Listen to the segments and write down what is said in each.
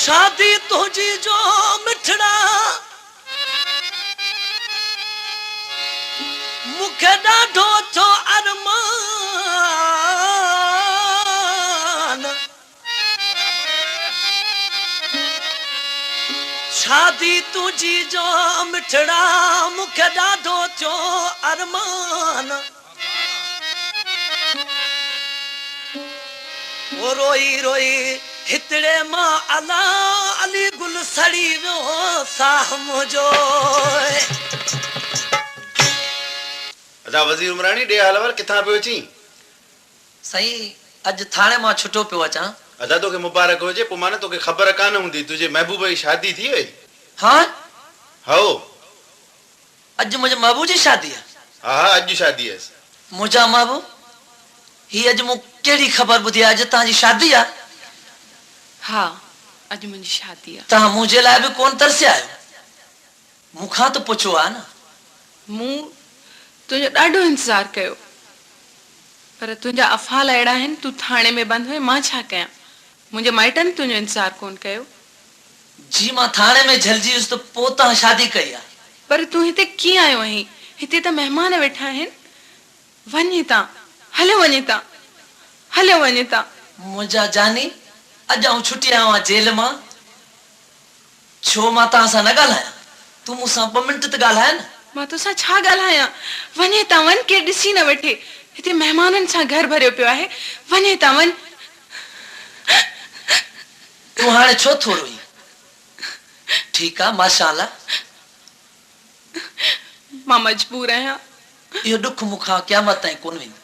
शादी तुझी जो मिठड़ा मुखे ॾाढो थो अरमान शादी तुझी जो मिठड़ा मुखे ॾाढो थो अरमान वो रोई रोई हितड़े मां अला अली गुल सड़ी वियो साह मुंहिंजो अदा वज़ीर उमरानी डे हलवर किथां पियो अची सही अज थाने मां छुटो पियो अचां अदा तोखे मुबारक हुजे पोइ माने तोखे ख़बर कान हूंदी तुंहिंजे महबूब जी शादी थी वई हाँ हो अज मुंहिंजे महबूब जी शादी आहे हा हा अॼु शादी आहे मुंहिंजा महबूब ही अज मूं कहिड़ी ख़बर ॿुधी आहे अॼु तव्हांजी शादी आहे हाँ अॼु मुंहिंजी शादी आहे तव्हां मुंहिंजे लाइ बि कोन तरसिया आहियो मूंखां त पुछो आहे न मूं तुंहिंजो ॾाढो इंतज़ारु कयो पर तुंहिंजा अफ़ाल अहिड़ा आहिनि तूं थाणे में बंदि हुए मां छा कयां मुंहिंजे माइटनि तुंहिंजो इंतज़ारु कोन कयो जी मां थाणे में झलिजी वियुसि त पोइ तव्हां शादी कई आहे पर तूं हिते कीअं आयो आहीं हिते त महिमान वेठा आहिनि वञ हितां हलियो वञ हितां हलियो वञ हितां मुंहिंजा जानी अॼु आउं छुटी आयो आहियां जेल मां छो मां तव्हां सां न ॻाल्हायां तूं मूंसां 2 मिंट त ॻाल्हाए न मां तोसां छा ॻाल्हायां वञ हितां वञ केरु ॾिसी न वठे हिते महिमाननि सां घर भरियो पियो आहे वञ हितां वञ तूं हाणे छो थोरो ई ठीकु आहे माशाअल्लाह मां मजबूर आहियां इहो ॾुख मूंखां क़यामत ताईं कोन वेंदो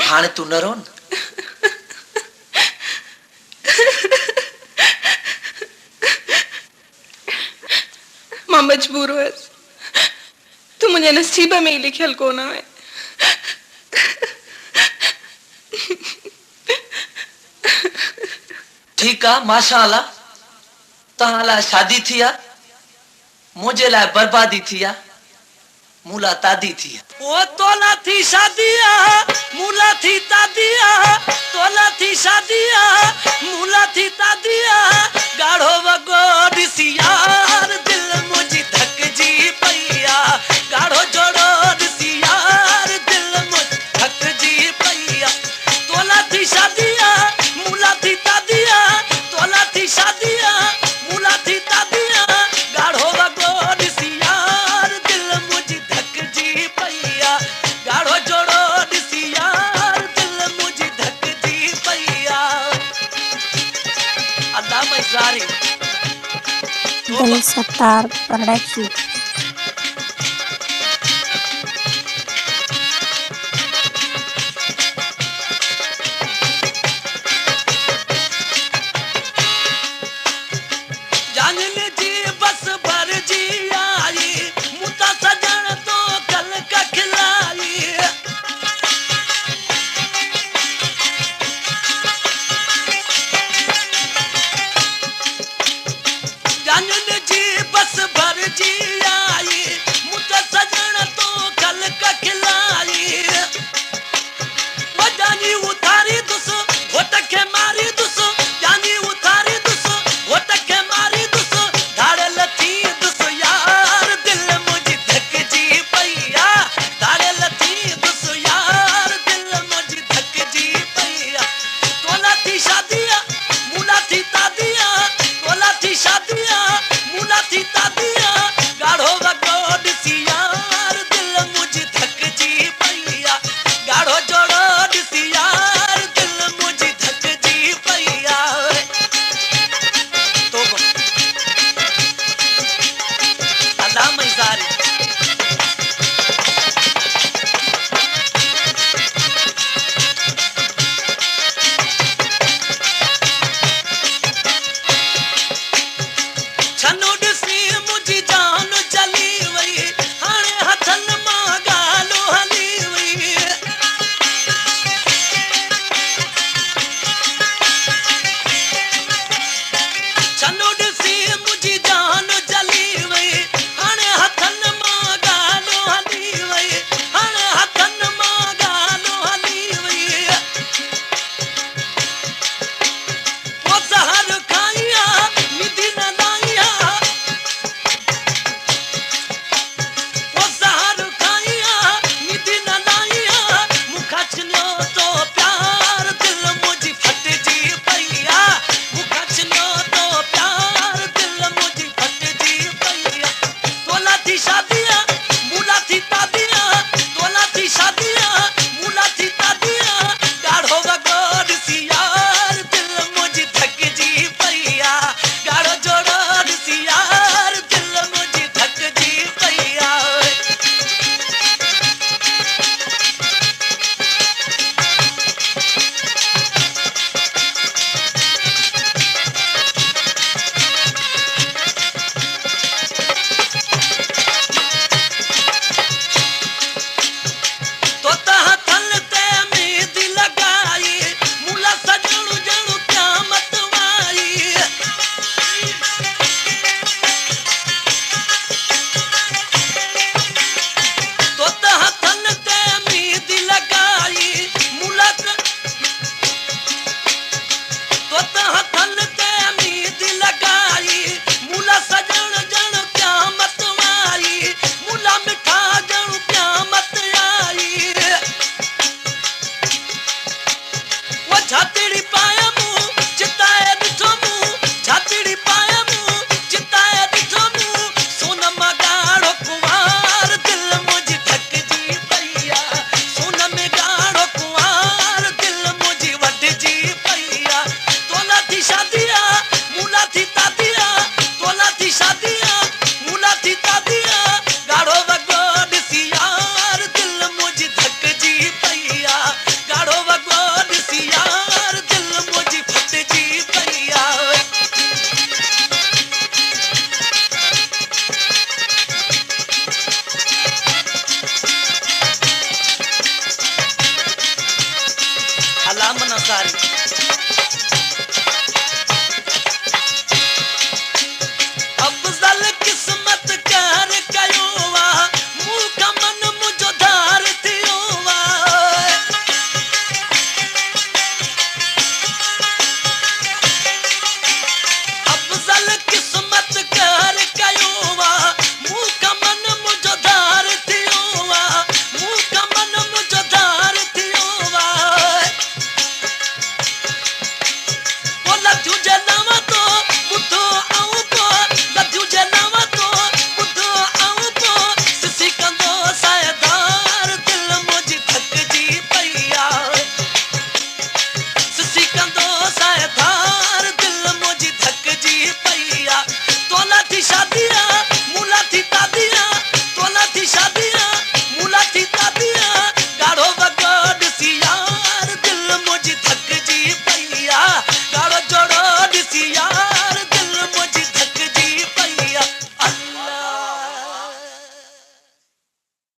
हाणे तूं न रो न मां मजबूर हुयसि तूं मुंहिंजे नसीब में ई लिखियल कोन हुए ठीकु आहे माशाअल्लाह तव्हां लाइ शादी थी आहे मुंहिंजे लाइ बर्बादी थी आहे मूं लाइ तादी थी आहे ओ तोला थी शादी आहे मूं लाइ थी तादी आहे तोला थी शादी आहे मूं लाइ थी तादी आहे ॻाढ़ो वॻो ॾिसी यार दिलि मुंहिंजी धकजी पई आहे ॻाढ़ो जोड़ो ॾिसी यार दिलि मुंहिंजी धकजी पई आहे तोला थी शादी आहे मूं लाइ थी तादी आहे तोला थी शादी आहे मूं लाइ थी तादी आहे ॻाढ़ो वॻो ॾिसी यार दिलि मुंहिंजी धकजी पई आहे ॻाढ़ो जोड़ो ॾिसी यार दिलि मुंहिंजी धकजी पई आहे अल्लाह मज़ारी दिल सत्तार प्रोडक्शन।